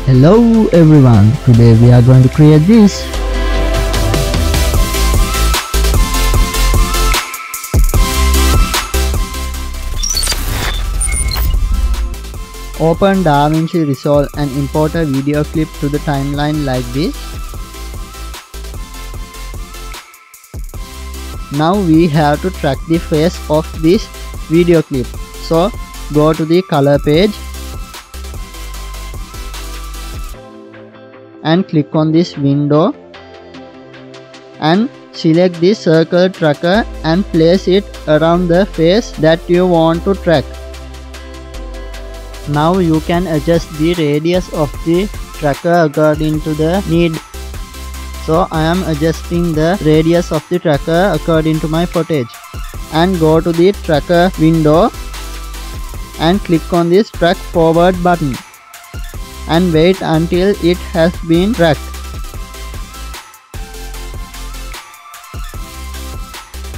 Hello everyone, today we are going to create this. Open Davinci Resolve and import a video clip to the timeline like this. Now we have to track the face of this video clip. So go to the color page and click on this window and select the circle tracker and place it around the face that you want to track. Now you can adjust the radius of the tracker according to the need. So I am adjusting the radius of the tracker according to my footage. And go to the tracker window and click on this track forward button and wait until it has been tracked.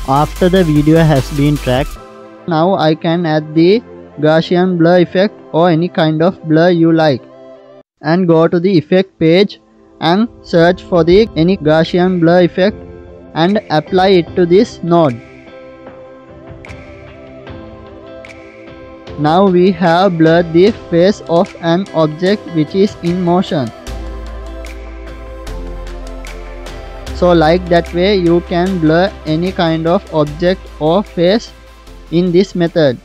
After the video has been tracked, now I can add the Gaussian blur effect or any kind of blur you like, and go to the effect page and search for the any Gaussian blur effect and apply it to this node. Now we have blurred the face of an object which is in motion. So like that way you can blur any kind of object or face in this method.